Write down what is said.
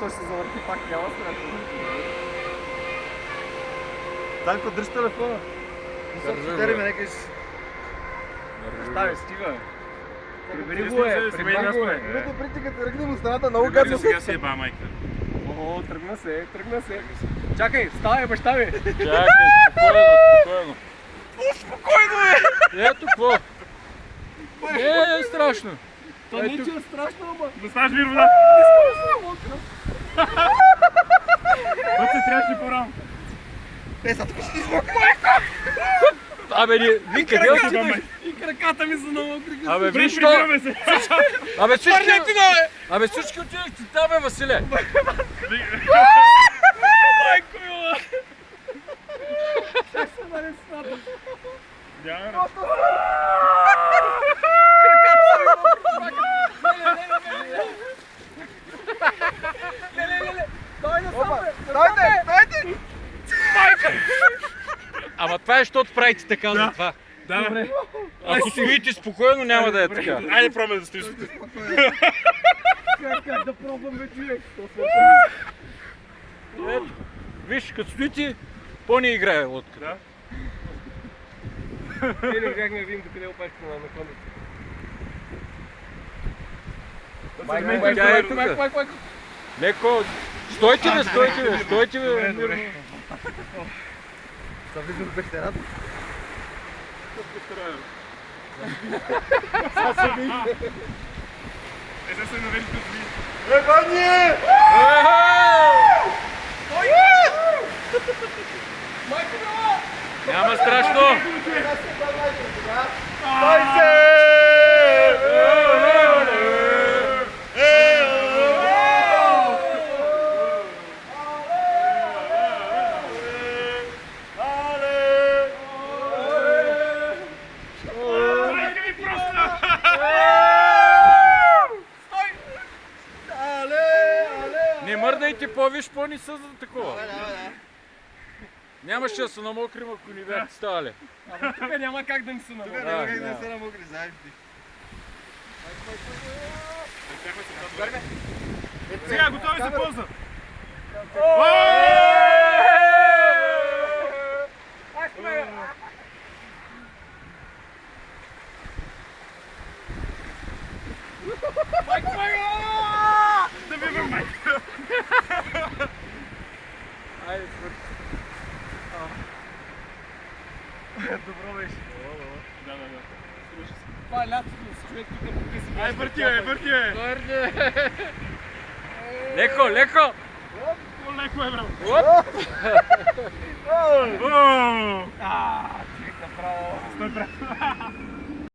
той се завърти пак, няма страшно. Данко, дръж телефона. Кари ме, нека си. Стави, стига. Прибери го прибери го Имате притикът, ръгни му страната, много гадно. Сега си еба майка. О, тръгна се. Чакай, ставай, баща ми. Чакай, спокойно. Спокойно е! Ето какво? Не е страшно. То не че е страшно, ама. Да ставаш вир вода. Вътре трябваше по-рано. Абе, ви къде отиваш? И краката ми са на мокри. Абе, виж то! Прибираме се. Абе, всички отивахте там, бе, Василе! Майко мила! Чак се даде сната. Няма. Краката са ми мокри. Леле. Дойде сам, бе. Дойде! Ама това е, защото правите така за това. Да, добре. Ако стоите спокойно, няма да е така. Айде пробваме да стоиш. Как да пробвам, бе, човек? Ето, виж, като стоите, по-не играе лодка. Да. Или бяхме да видим докъде опачка на кондата. Тя е тук. Леко, стойте бе. Добре. Са влизам в пещерата. Сега се навежда да ви. Ебание! Майко мила! Няма страшно. Майка ми просто! Не мърдайте по-виж, по-ни са за такова. Нямаше да се намокрим, ако ни бяхте ставали. Ама тук няма как да ни се намори. Няма как да се намокри, знаеш ти. Сега готови за полза. Да ви бе майка. Айде, Добро беше. Да. Това е лятото с човек тук по къси. Ай, върти бе. Леко. По-леко е, брат. Оп! Ооо! Човек направо. Стой, брат.